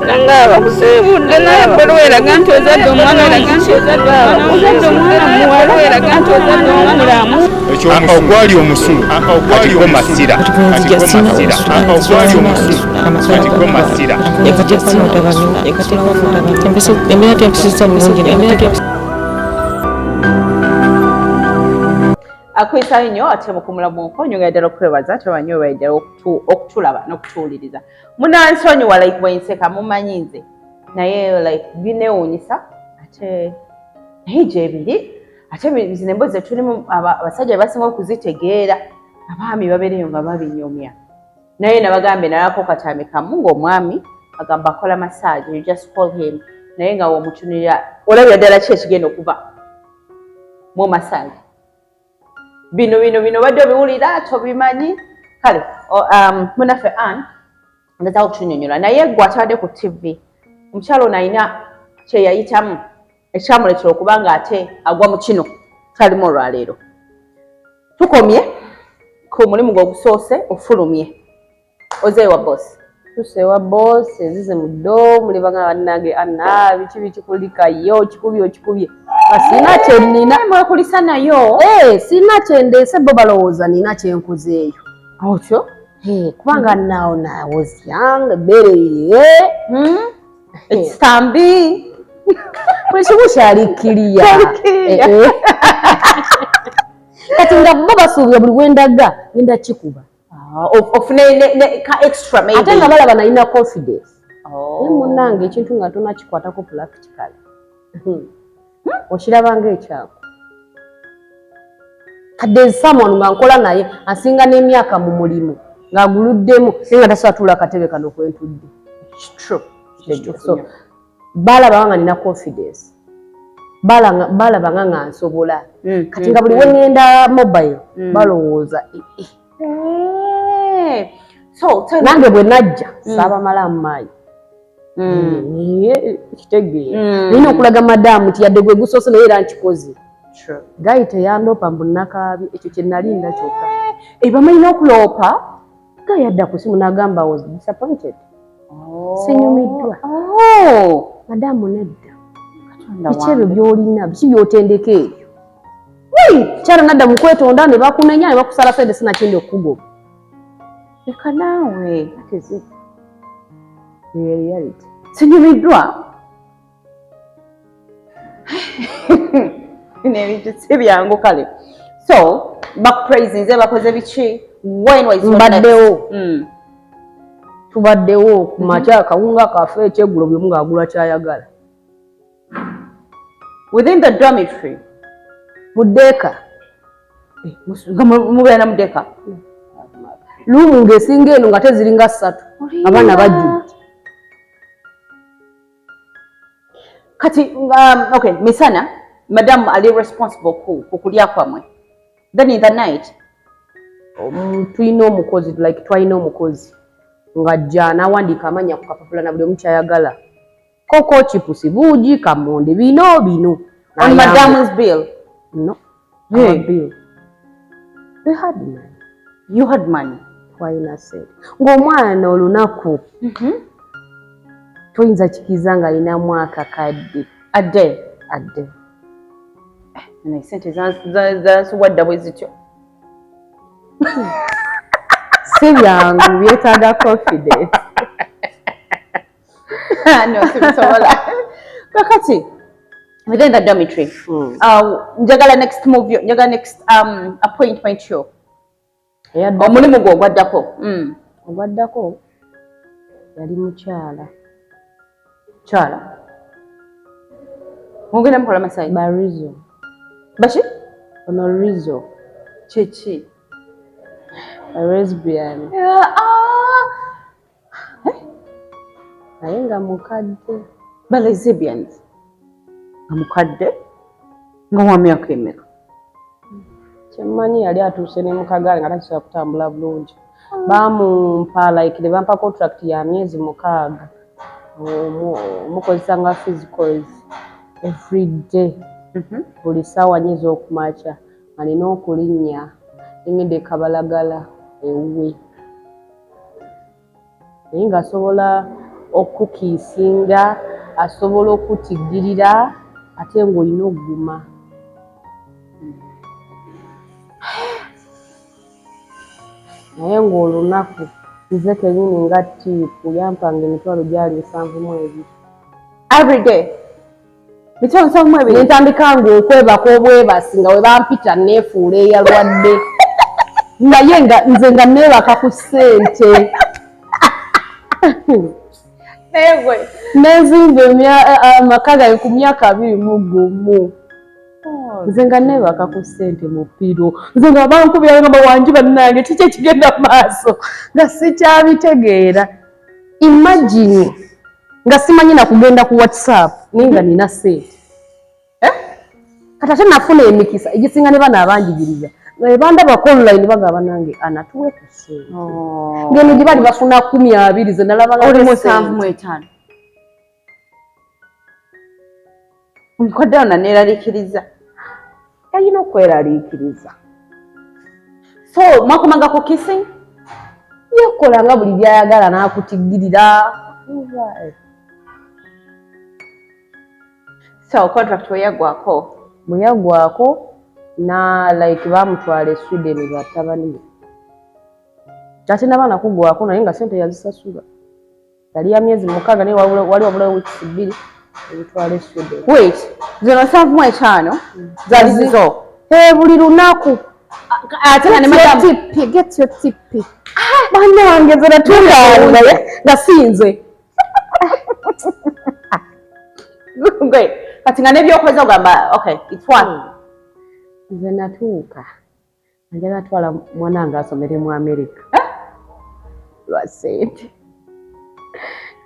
nanga abakusibudde naye bwera eraga nti ozadde omwana ozadde omwana muwala eraga nti ozadde omwana mulamu ogwali omusulu katigwo masira ogwali omusulu katigwo masira akwisa nnyo ate mukumulamu nkonyo ngaddala okwebaza tebanyo baidala okutulaba n'okutuwuliriza munansonyiwa like bwenseka mumanyi nze naye like binewuunyisa ate naye gyebiri ate zino emboozi zetulimu abasajja basinga okuzitegeera abaami babeereyo nga babinyomya naye nabagambe nalako katambi kamu ng'omwami agamba akola massage you just call him naye nga womutunira olabira ddala ki ekigenda okuva mu massage bino badde obiwulira tobimanyi kale munaffe ngezaako okutunyonyola naye gwe atadde ku tv omukyalo ono alina kyeyayitamu ekyamuletera okuba nga ate agwa mu kino talimu olwaleero tukomye ku mulimu gwe ogusoose ofulumye ozeewa bosi tusewa boss ezize muddo mulibanga bannange anna biki kulikayo kikubye asina kyenina mwekulisa nayo sina kyendese bo balowooza nina kyenkuzeeyo otyo kubanga nawo was young bereye ekisambi buli kimu kyalikkiriya kati nga bo basuubira buli wendaga ngenda kikuba ofune extra maybe ate nga balaba nalina confidence naye munnange ekintu nga tonakikwatako practical okirabanga ekyako kadde someone nga nkola naye asinga n'emyaka mu mulimu ng'aguluddemu naye nga tasobola tuula akatebe kano kwentudde so balaba nga nina confidence balaba nga nsobola kati nga buli wengenda mobile balowooza so nange bwe najja saabamala mumaayi kitegeera nina okulaga madamu nti yadde gwe gusoose naye era nkikoze gayi teyandopa mbunakaabi ekyo kye nalinda kyokka bamalina okuloopa gayi adda ku simu n'agamba was disappointed sinyumiddwa madamu nedda biki ebyo byolina biki byotendeka ebyo kyala nadda mu kwetonda ne bakunenya ne bakusala sente sinakindi okugoba leka naawe reality sinyumiddwa nebintu si byangu kale so bakupraisinze bakoze biki mbaddewo tubaddewo ku makya akawunga kafe ekyeggulo buli omu ng'agula kyayagala within the dormitory muddeeka mubeera muddeeka luumu ng'esinga eno nga teziringa 3 abaana bajjudde kati okay misana madam ali responsible ku kulya kwamwe then in the night tulina omukozi like twalina omukozi ng'ajja n'awandiika amanya ku kapapula na buli omu kyayagala koko chipusi buugi kamonde bino on madam's bill no our bill we had money you had money twalina sente ng'omwana olunaku toyinza kikiza nga alina mwaka kadde adde sente zasuwadda bwe zityo si byangu byetaaga confidence no sibisobola kakati within the dormitory njagala next move njagala next appointment yo omulimu gwo ogwaddako yali mukyala mugenda mukola masayi barizo baki ono rizo kiki lesbian naye nga mukadde ba lesbians nga mukadde nga wa myaka emeka kyemmanyi yali atuuse ne mukagaali nga takisobola kutambula bulungi bamumpa like ne bampa contract ya myezi 6 omukozesa nga physicals every day buli ssaawa nnyo ez'okumakya alina okulinnya engende kabalagala ewuwe naye ng'asobola okukiisinga asobola okutigirira ate ng'olina okuguma. Naye ng'olunaku nze kenyini nga tiipu yampanga emitwalo gyali 7.2 everyday. Mitwalo 7.2 nentandika ng'okwebaka obwebasi nga we bampita neefuula eyalwadde naye nze nga neebaka ku ssente nezimba amaka gange ku myaka 21 nze nga neebaka ku ssente mu piro nze nga bankubira nga bawanji bannange kiki ekigenda maaso nga sikyabitegeera. Imagine nga simanyi na kugenda ku WhatsApp naye nga nina ssente kati ate nafuna emikisa egisinga ne bana abanjigiriza nga bandabako online bagamba nange anatuwe ku ssente ngeno gye bali bafuna 20 ze nalaba nga oli 7.5 omukodde neeraliikiriza yalina okweraliikiriza. So mwakomanga ku kissing yekola nga buli byayagala n'akutigirira. So contract bwe yagwako na like bamutwala Sweden batabani ate nabana kugwako naye nga ssente yazisasula yali ya myezi 6 naye wali wabula weeks 2 ebitwala Sweden. Wait, zino 7.5 zazizo buli lunaku ate nga ne madam get your tipi bana wange zona tunganga nga sinze great kati nga nebyokoze ogamba okay it's one nze natuuka njala twala mwanange asomere mu America lwa ssente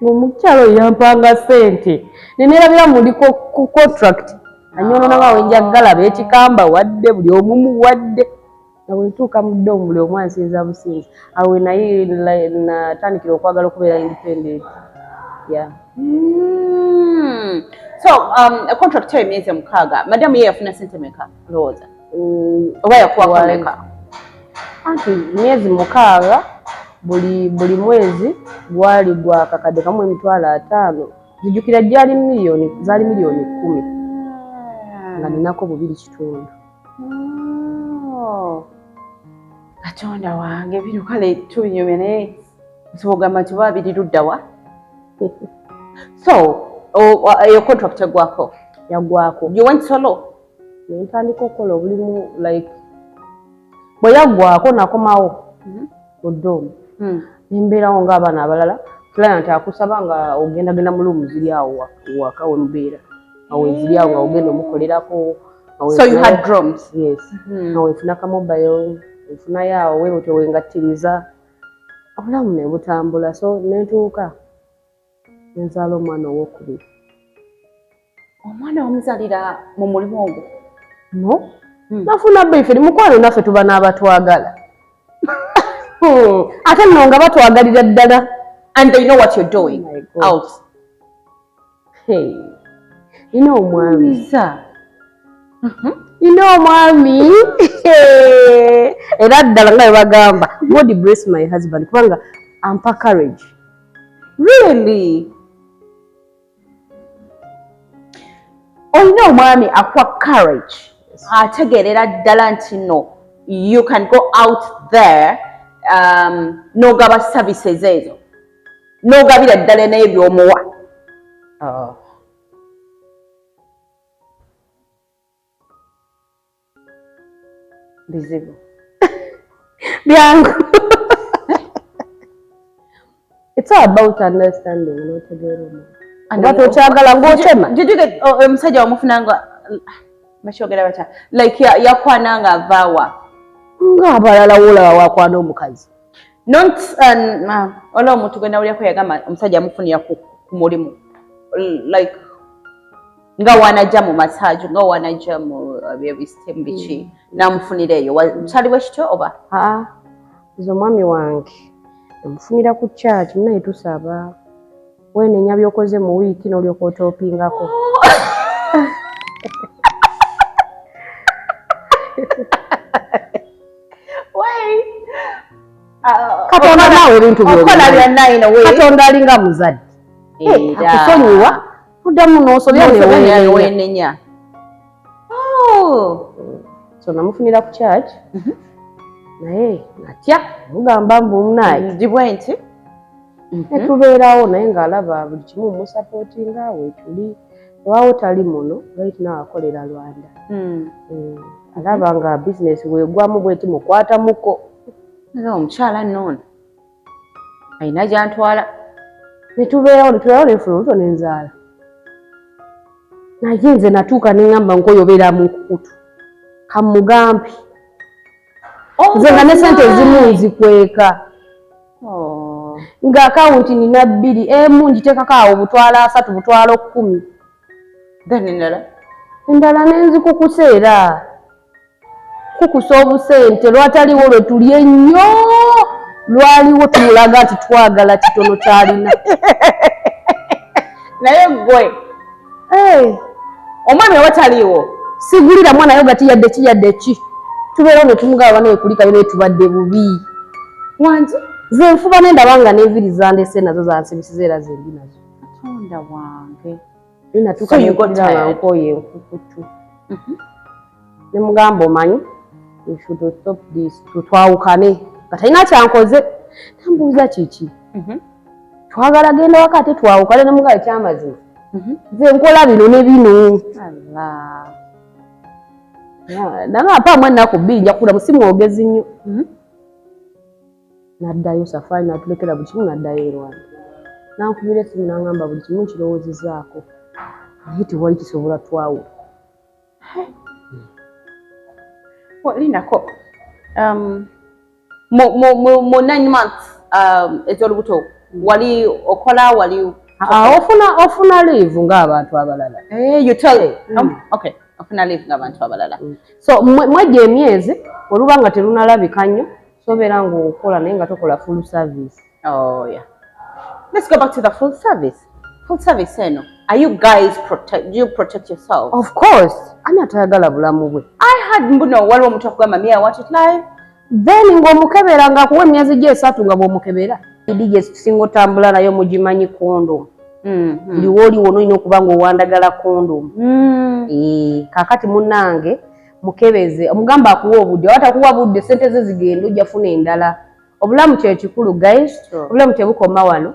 ng'omukyalo yampanga ssente nenerabira muli ku contract anyonona nga wenjagala beekikamba wadde buli omu muwadde nga bwentuuka mu ddomu buli omu ansinza businzi awe naye natandikira okwagala okubeera independent. So a contract ya emyezi 6 madamu ye yafuna ssente meka lowooza oba yakuwako meka? Anti myezi 6 buli mwezi gwali gwa kakadde kamu emitwalo 5 zijjukira zaali miliyoni 10 nga ninako 2.5. Katonda wange bino kale tubinyumya naye nsobogamba nti oba biri luddawa. So your contract yagwako you went solo? Nentandika okukola obulimu like bwe yaggwako nakomawo mu ddomu nembeerawo ng'abaana abalala client akusaba nga ogendagenda mu luumu ziri awo waka we mubeera awo ziri awo nga ogenda omukolerako. So you had drums? Yes. Awo nfuna kamobile nfunayo awo webutyo wengattiriza obulamu ne butambula. So nentuuka nzaala omwana owokubiri. Omwana wamuzalira mu mulimu ogwo? No. Nafuna baife ni mukwano naffe tuba n'abatwagala. Ate nno nga batwagalira ddala. And they know what you're doing out. Hey. Ino omwami. Ino omwami. Era ddala nga bagamba God bless my husband kubanga ampa courage. Really? Olina omwami akuwa courage ategeerera ddala nti no you can go out there n'ogaba services ezo n'ogabira ddala n'ebyomuwa. Bizibu byangu. It's all about understanding, not Oba tokyagala ng'otema. Did you get omusajja wamufunanga mashogera bacha like yakwananga avaawa ng'abalala wulaba wakwana omukazi? Not olwo omuntu gwe nawulyako yagamba omusajja amufunira ku mulimu like nga wanajja mu massage nga wanajja mu byebisitemu biki n'amufunira eyo kyaliwo kityo oba? Nze omwami wange amufunira ku church naye tusaba wenenya byokoze mu wiiki n'olyoka otoopingako. Katonda naawe ebintu byonna. Katonda alinga muzadde. akusonyiwa tuddamu n'osobya wenenya. So namufunira ku church naye natya mugamba mbunaye Jibwe nti netubeerawo naye ng'alaba buli kimu musapootinga weetuli waawo tali muno right now akolera Rwanda. Alaba nga bizinesi weegwamu bweti mukwatamuko. Omukyala nnono alina gy'antwala. Netubeerawo nefuna oluto n'enzaala. Naye nze natuuka ne ŋŋamba nkoyobeera mu nkukutu kamugambi. Nze nga ne sente ezimu nzikweka. Nga akawunti nina 2 emu ngiteekako awo butwala 3 butwala 10. Endala nenzikukusa era kukusa obusente lwataliwo lwe tuli ennyo lwaliwo tumulaga nti twagala kitono kyalina. Naye gwe omwami wataliwo sigulira mwana yo gati yadde ki tubeerawo ne tumugaba naye kulikayo naye tubadde bubi wanzi ze nfuba nendaba nga n'enviri zandese nazo zansibisiza era zembi nazo. Katonda wange. Natuuka nekulira nkoye enkukutu. Ne mugamba omanyi we should stop this tutwawukane nga talina kyankoze. Nambuuza kiki twagala genda waka ate twawukane ne mugaba ekyamazima nze nkola bino ne bino. Nangapa mwennaku 2 nja kula musimu ogezi nnyo. Naddayo safari natulekera buli kimu naddayo e Rwanda. Nankubira essimu nangamba buli kimu nkirowoozezaako naye tewali kisobola twawula. Linako mu 9 months ez'olubuto wali okola wali ofuna leave ng'abantu abalala. You tell okay ofuna leave ng'abantu abalala. So mwejja emyezi oluba nga terunalabika nnyo sobeera ng'okola naye nga tokola full service. Let's go back to the full service. Full service eno. Are you guys do you protect yourself? Of course. Ani atayagala bulamu bwe. I had mbuno waliwo omuntu akugamba me I want it live. Then ng'omukebera nga kuwa emyezi gye 3 nga bw'omukebera. Idije singa otambula nayo mugimanyi kondom. Buli woliwo olina okuba ng'owandagala kondom. Kaakati munnange mukebeze omugamba akuwa obudde watakuwa budde sente ze zigenda ojja funa endala. Obulamu kye kikulu guys. Obulamu tebukoma wano.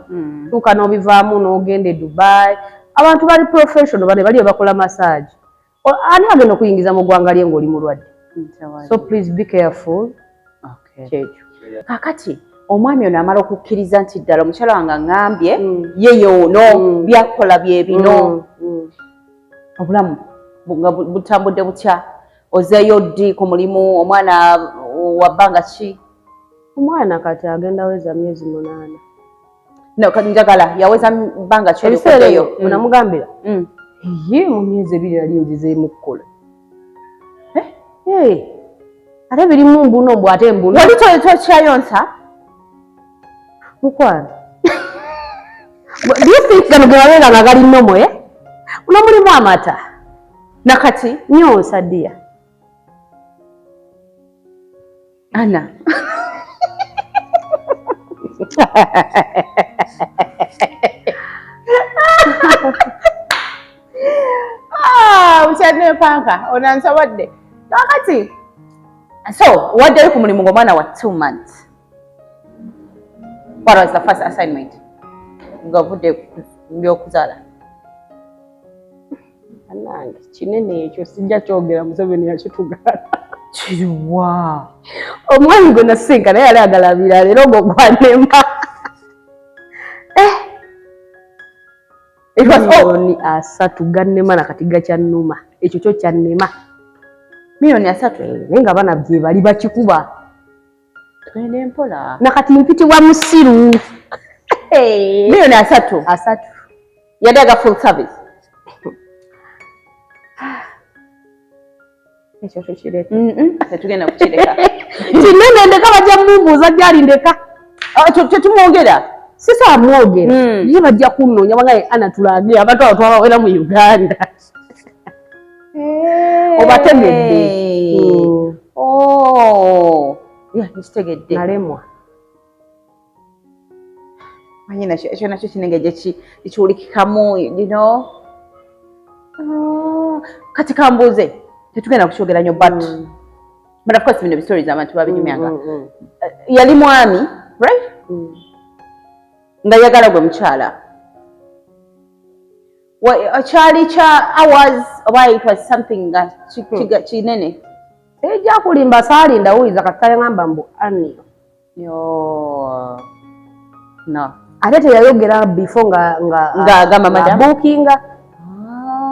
Tuuka n'obivaamu n'ogenda e Dubai. Abantu bali professional bali bakola massage. Ani agenda okuyingiza mu ggwanga lye ng'oli mulwadde. So please be careful. Kakati omwami ono amala okukkiriza nti ddala omukyala wange aŋŋambye ye ono byakola bye bino. Obulamu butambudde butya? Ozeeyo ddi ku mulimu? Omwana wa bbanga ki? Omwana kati agenda weza myezi 8. No, kati njagala yaweza bbanga ki olikodeyo? Namugambira ye mu myezi 2 yali nzizeemu kukola. Ate birimu mbuno mbw ate mbuno. Wali tokyayonsa? Mukwano. Do you think gano gewabenga nga gali nnomo uno mulimu amata? Nakati? Nyonsa ddiya. Ana. Ukyane panka onansobodde. Nakati. So, waddeyo ku mulimu ng'omwana wa 2 months. What was the first assignment? Ng'ovudde by'okuzaala. Anange kinene ekyo sijja kyogera Museveni yakitugaana. Kiwa. Omwami gwe nasinka naye yali agalabira leero ng'ogwanema. It was only 3 gannema nakati gakyannuma. Ekyo kyo kyannema. Milioni 3 naye nga bana bye bali bakikuba. Twende mpola. Nakati mpitibwa musiru. Milioni 3. Yadaga full service. Ekyo kyo kireka. Tetugenda kukireka. Kinene ndeka bajja mumbuuza gyali ndeka. Tetumwogera. Sisa amwogera. Ye bajja kunnoonya banga ana tulage abantu abo twabawera mu Uganda. Obategedde. Yeah, nistegedde. Nalemwa. manyina ekyo nakyo kinenge ekiwulikikamu you know. Kati kambuuze tetugenda kukyogera nnyo but of course bino stories abantu babinyumyanga. Yali mwami right nga yagala gwe mukyala kyali kya hours oba it was something nga kinene ejja kulimba saalinda wuliza kasale ngamba mbu ani yo no ate teyayogera before nga agamba madam bookinga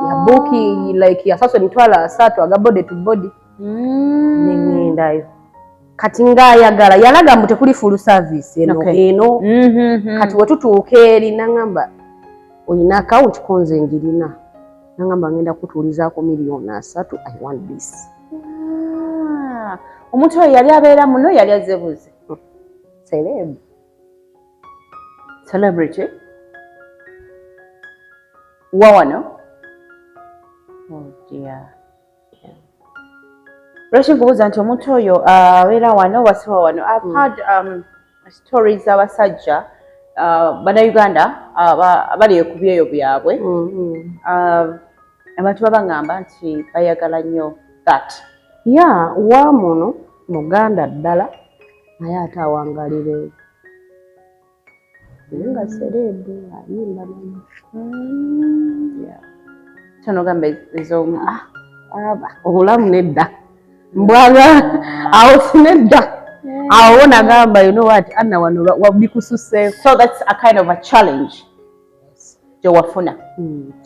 ya booking like yasase emitwalo 3 aga body to body nengendayo kati ngayagala yalaga mbu tekuli full service eno kati wetutuuka eri nangamba oyina account konze ngirina nangamba ngenda kutuulizaako $3,000,000 I want this. Omuntu oyo yali abeera muno yali azebuze celebrity wawano oh dear lwaki nkubuuza nti omuntu oyo abeera wano wasiba wano I've heard stories abasajja bannayuganda abali ku byeyo byabwe abantu babangamba nti bayagala nnyo that wamuno muganda ddala naye ate awangalire nga serebu ayimba tonogamba ezo obulamu nedda mbwaga awo sinedda awo nagamba you know what anna wano wabikususeeko. So that's a kind of a challenge gyewafuna.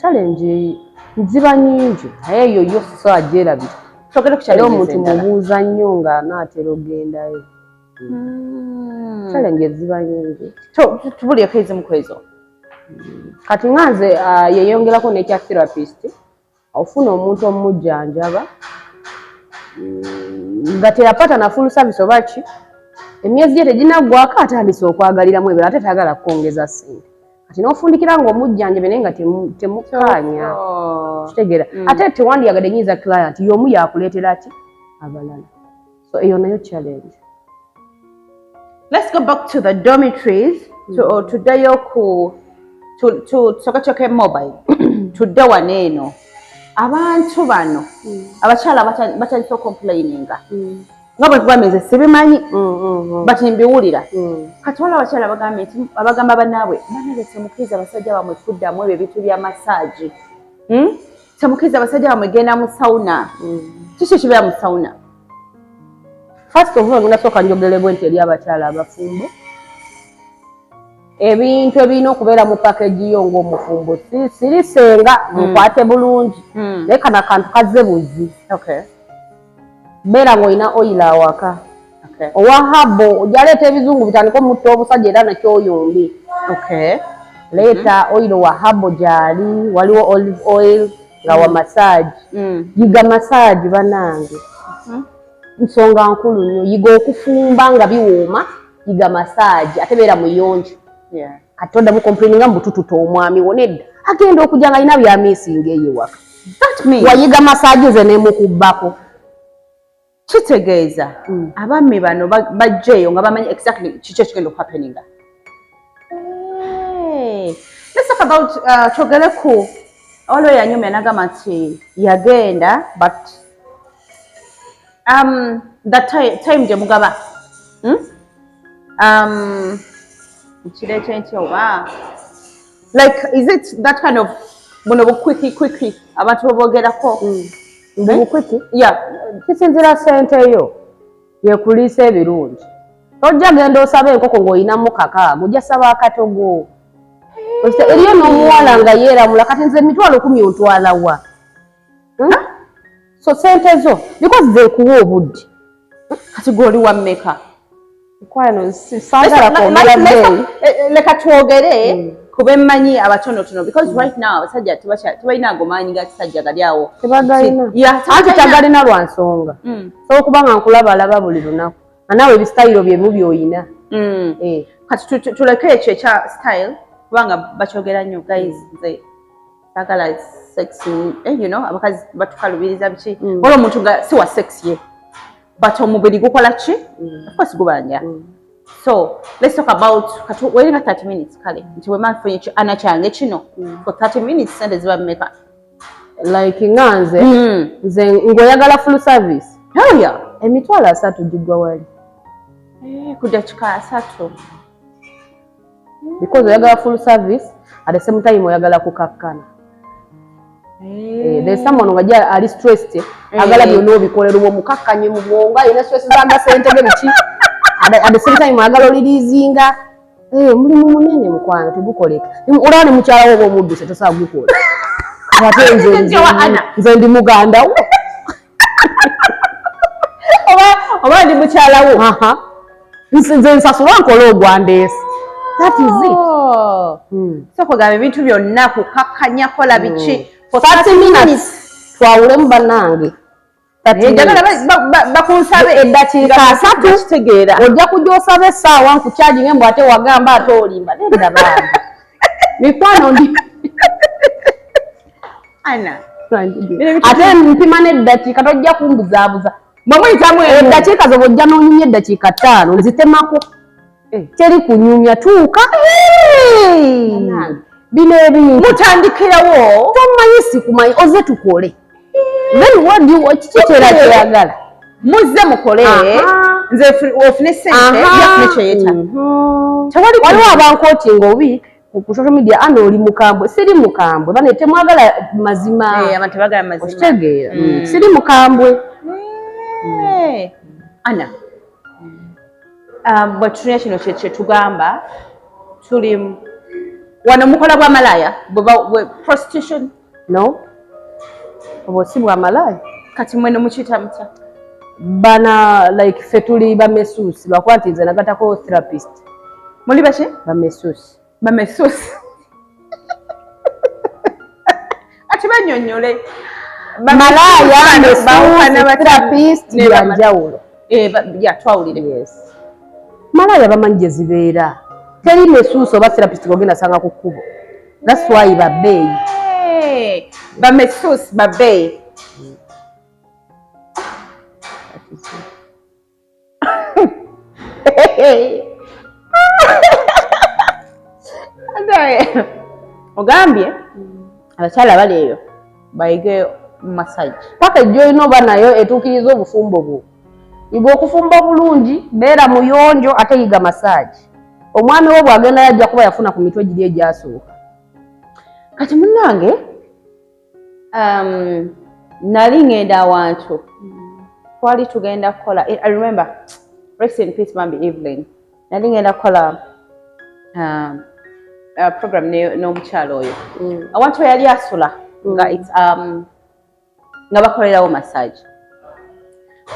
Challenge nziba nyingi naye eyo yo so agyerabira togere ku challenge omuntu mubuuza nnyo nga anaatera ogendayo. Challenge ziba nyingi tubulyeko ezimu ku ezo. Kati nganze yeyongerako n'ekya therapist ofuna omuntu omujjanjaba nga teyapata na full service oba ki emyezi gye teginaggwako atandise okwagaliramu ebyo ate tayagala kwongeza ssente kati n'ofundikira ng'omujjanjabe naye nga temukkaanya kitegeera ate tewandiyagadde nyiza client y'omu yakuleetera ki abalala so eyo nayo challenge. Let's go back to the dormitories tuddayo ku tusokecoke mobile tudda wano eno abantu bano abakyala batandise okomplaininga nga bwe tugambye nze sibimanyi bati mbiwulira kati waliwo abakyala abagamba bannaabwe temukiriza abasajja bamwe kuddamu ebyo ebintu bya massage temukiriza abasajja bamwe genda mu sauna kiki kibeera mu sauna. First of all ngasooka njogere bwenti eri abakyala abafumbo ebintu ebirina okubeera mu package yo ng'omufumbo sirisenga mukwate bulungi naye kana kantu kazze buzi beera ng'olina oyiro awaka owa habo ojaleeta ebizungu bitandika omutta obusajja era nakyoyombi leeta oyiro wa habo gyali waliwo olive oil nga wa massage yiga massage banange nsonga nkulu nnyo yiga okufumba nga biwooma yiga massage ate beera muyonjo kati toddamu complaininga mbutututa omwami wo nedda agenda okujja nga alina byamisinga eyo waka wayiga massage ze nemukubbako kitegeeza abammi bano bajjeeyo nga bamanyi exactly kiki ekigenda okuhappeninga. Let's talk about kyogere ku olwo yanyumya nagamba nti yagenda but that time gye mugaba like is it that kind of buno quickly abantu bogerako bukwiki kisinzira sente yo yekuliisa ebirungi tojja genda osaba enkoko ng'olinamu kakaaga ojja saba akatogo eriyo n'omuwala nga yeeramula kati nze $10,000 ontwala wa so sente zo because zeekuwa obudde kati gw'oli wa mmeka kwano saagala kwongera bbeeyi leka twogere kube mmanyi abatonotono because right now abasajja tebalina ago maanyi ga kisajja gali awo tebagalina anti tagalina lwa nsonga so okuba nga nkulabalaba buli lunaku anaawe ebisitayiro byebimu by'oyina kati tuleke ekyo ekya style kubanga bakyogera nnyo guys nze saagala sex you know abakazi batukalubiriza biki waliwo omuntu nga si wa sex ye but omubiri gukola ki of course gubanja So let's talk about waiting 30 minutes kale nti we man finish anachange kino for 30 minutes sente ziba mmeka like nganze nze ngoyagala full service yeah emitwalo 3 gigwa wali kujja kika 3 because oyagala full service at the same time oyagala kukakkana there's someone wajja ali stressed agala byonna obikolera omukakkanye mu bwongo ina stress zanga sente gebiki at the same time agala olirizinga mulimu munene mukwana tegukoleka olane mukyala wo omuddu se tosaa gukola ate nze ndi muganda wo oba ndi mukyala wo nze nsasula nkola ogwandeesi that is it so kugamba ebintu byonna kukakkanya kola biki for 30 minutes twawulemu bannange bakunsabe eddakiika 3 kitegeera ojja kujja osaba essaawa nkukyajinge mbw ate wagamba ate olimba nedda banga mikwano ndi ana ate mpima n'eddakiika tojja kumbuzaabuza bwemuyitamu eddakiika zo bwojja n'onyumya eddakiika 5 nzitemako teri kunyumya tuuka bino ebintu mutandikirawo tomanyi sikumanyi oze tukole then what do you kiki kyera kyeyagala muzze mukole nze ofune sente yafune kyeyeta waliwo abankooti ngaobi ku social media ana oli mukambwe siri mukambwe bane temwagala mazima abantu tebagala mazima okitegeera siri mukambwe ana bwe tulina kino kyetugamba tuli wano mukola bwa malaya bwe prostitution no obo si bwa malaya kati mwene mukiyita mutya bana like fe tuli bamesusi lwakuba nti nze nagatako therapist muli baki bamesusi ati banyonyole malaya mesusi therapist yanjawulo twawulire malaya bamanyi gye zibeera teri mesusi oba therapist gogenda sanga ku kkubo that's why babbeeyi bamesusi babbeeyi ogambye abakyala bali eyo bayige massage paka ejjoyina oba nayo etuukiriza obufumbo bwo yiga okufumba bulungi beera muyonjo ate yiga massage omwami wo bwagenda yajja kuba yafuna ku mitwe giri egyasooka kati munnange nali ngenda awantu twali tugenda kukola I remember rest in peace Mambi Evelyn nali ngenda kukola program n'omukyalo oyo awantu yali asula nga bakolerawo massage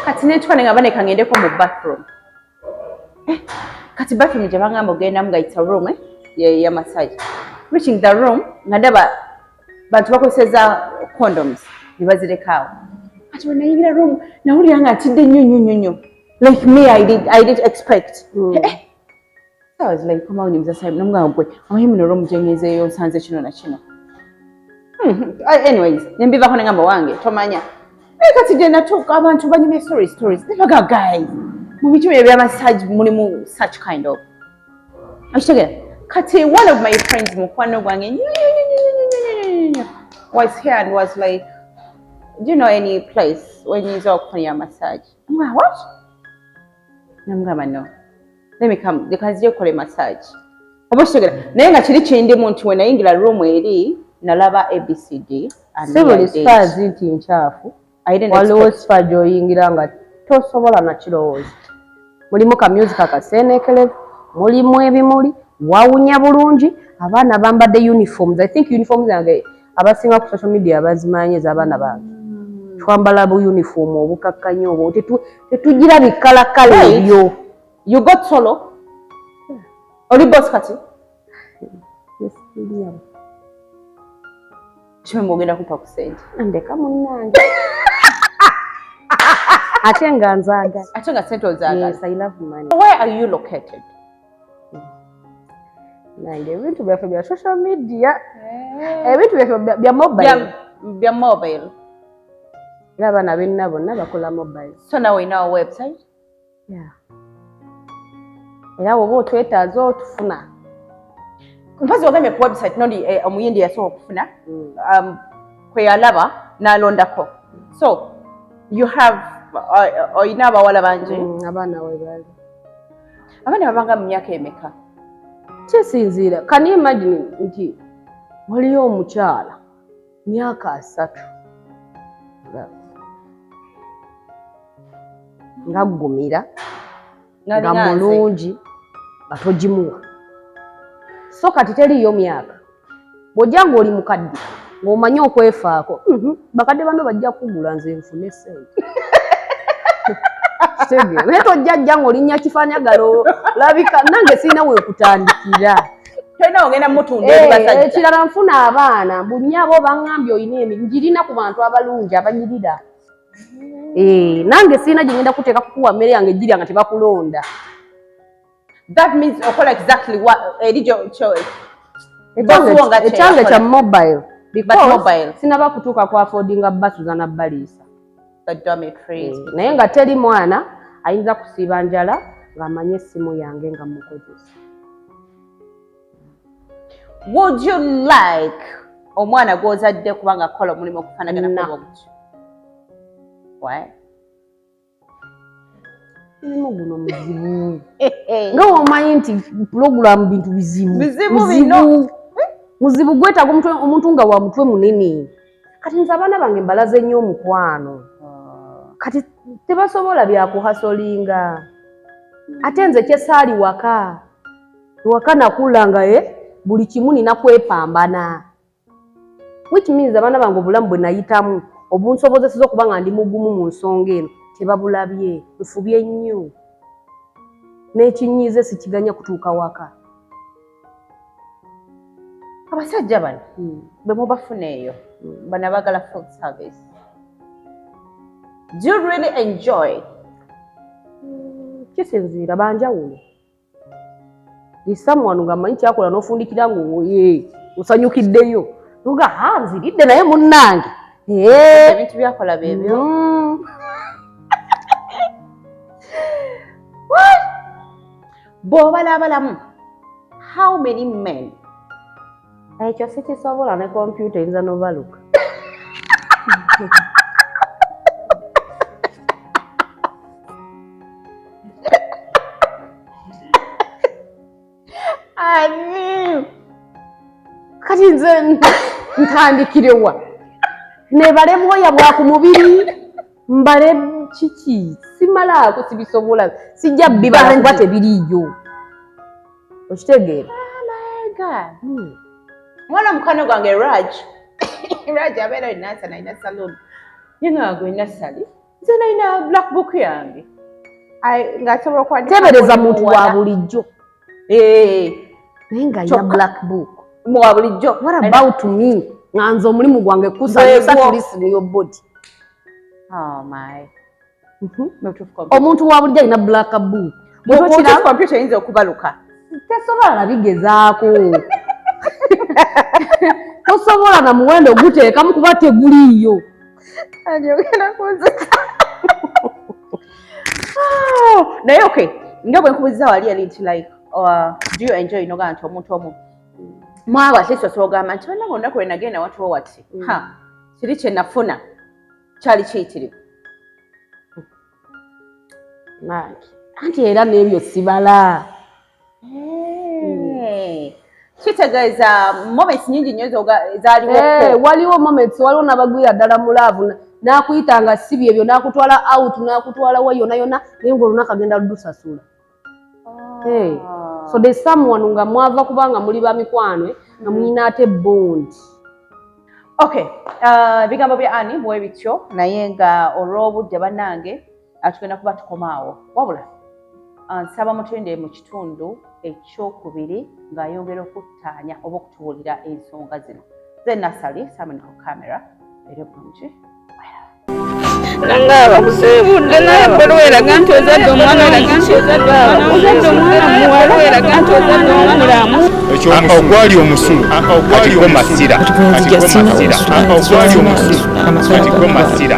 kati netwane nga baneka ngendeko mu bathroom kati bathroom gye bangamba ogendamu nga it's a room ya massage reaching the room nga ndaba bantu bakozeseza condoms ne bazirekawo kati bwe nayingira room nawulira nga atidde nnyo like me I did expect so I was like come on mzasa namugamba gwe amanyi muno room gyengezeeyo nsanze kino na kino anyways nembivako nengamba wange tomanya kati gye natuuka abantu banyumya stories nebaga guys mu bikimu ebya massage mulimu such kind of akitegera kati one of my friends mukwano gwange was here and was like do you know any place when you go for your massage I'm like what namugamba no let me come because you call a massage oba kitegera naye nga kiri kindimu nti we nayingira room eri nalaba ABCD sibuli stars nti nkyafu waliwo sifa gy'oyingira nga tosobola nakirowooza mulimu ka music akaseenekelevu mulimu ebimuli wawunya bulungi abaana bambadde uniforms I think uniforms zange abasinga ku social media bazimanyi ez'abaana bange twambala bu uniform obukakkanye obwo tetugira bikalakala ebyo you got solo oli boss kati kimwe mwogenda kupa ku sente ndeka munnange ate nga nzaaga ate nga sente ozaagala yes I love money where are you located nange ebintu byaffe bya social media ebintu byaffe bya mobile era abaana benna bonna bakola mobile so now we know our website yeah era woba otwetaaza otufuna. Mpazi ogambye ku website noli omuyindi yasobola okufuna kwe yalaba n'alondako. So you have oyina abawala bangi? Abaana we bali. Abaana babanga mu myaka emeka? Kisinziira. Can you imagine nti waliyo omukyala myaka 3 nga ggumira nga mulungi nga togimuwa. So kati teriyo myaka. Bw'ojja ng'oli mukadde ng'omanyi okwefaako, bakadde bano bajja kugula nze nfune ssente. Kitegeera. Naye tojja ng'olinnya kifaanagalo olabika nange sirina weekutandikira. Tolina ogenda mutunda eri basajja. Ekirala nfuna abaana mbu nnyabo baŋŋambye olina njirina ku bantu abalungi abanyirira. Nange sirina gye ngenda kuteeka kukuwa mmere yange ejjirya nga tebakulonda. That means okola exactly what edijo choice. Ekyange kya mobile. Because sinaba kutuuka ku affordinga basu za nabbaliisa. Naye nga teri mwana ayinza kusiiba njala ng'amanye essimu yange nga mukozesa. Would you like omwana gw'ozadde kubanga akola omulimu okufaanagana gutyo? Why? Mulimu guno muzibu. Nga omanyi nti pulogulaamu bintu bizibu. Muzibu gwetaaga omuntu nga wa mutwe munene. Kati nze abaana bange mbalaze nnyo omukwano. Kati tebasobola byakuhasolinga. Ate nze kyesaali waka. Waka nakula nga buli kimu nina kwepambana. Which means abaana bange obulamu bwe nayitamu obunsobozeseza okuba nga ndi mugumu mu nsonga eno tebabulabye. Nfubye nnyo. N'ekinyiize sikiganya kutuuka waka. Abasajja bano bwe mubafuna eyo bano abagala food service, do you really enjoy? Kisinziira banjawulo. Someone ng'amanyi kyakola n'ofundikira ng'oye osanyukiddeyo nga nziridde naye munnange ebintu byakola byebyo. Bw'obalaabalamu, how many men? Ekyo sikisobola ne kompyuta eyinza n'obaluka. Kati nze ntandikirewa nebale mwoya bwa ku mubiri mbale kiki simalaako sibisobola sijja bibala kuba tebiriiyo. Okitegeera? Mwana mukano gwange Raj abeera inasa naina salon yenga agwina sali nze naina black book yange ng'asobola okuwandika tebereza muntu wa bulijjo naye nga alina black book wa bulijjo. What about me? Nga nze omulimu gwange kusanyusa tulisini yo body. Oh my. Omuntu wa bulijjo alina black book. Mutukira computer yinza okubaluka. Tesobola nabigezaako. Tosobola na muwendo guteekamu kuba teguliiyo. Ajogera kunze. Naye okay, nga bwe nkubuuza wali ali nti like do you enjoy noga nti omuntu omu mwaba tesobola ogamba nti bannange olunaku lwe nagenda watuwo wati kiri kye nafuna kyali kiyitirivu. Anti era n'ebyo sibala. Kitegeeza moments nyingi nnyo zaaliwo. Waliwo moments, waliwo n'abagwira ddala mu laavu n'akuyita nga si byebyo n'akutwala out n'akutwala wa yonna yonna naye ng'olunaku agenda ludusasula. So there's someone nga mwava kubanga muli ba mikwano nga muyina ate bond. Okay, bigambo bya Annie bwe bityo naye nga olw'obudde bannange atugenda kuba tukomaawo. Wabula nsaba mutende mu kitundu ekyokubiri ng'ayongera okuttaanya oba okutubuulira ensonga zino. Ze Nasali Simon ku kamera era bulungi. Nanga abakusibudde naye ebbaluwa eraga nti ozadde omwana muwala eraga nti ozadde omulamu. Ogwali omusulu katigwo masira. Ogwali omusulu katigwo masira.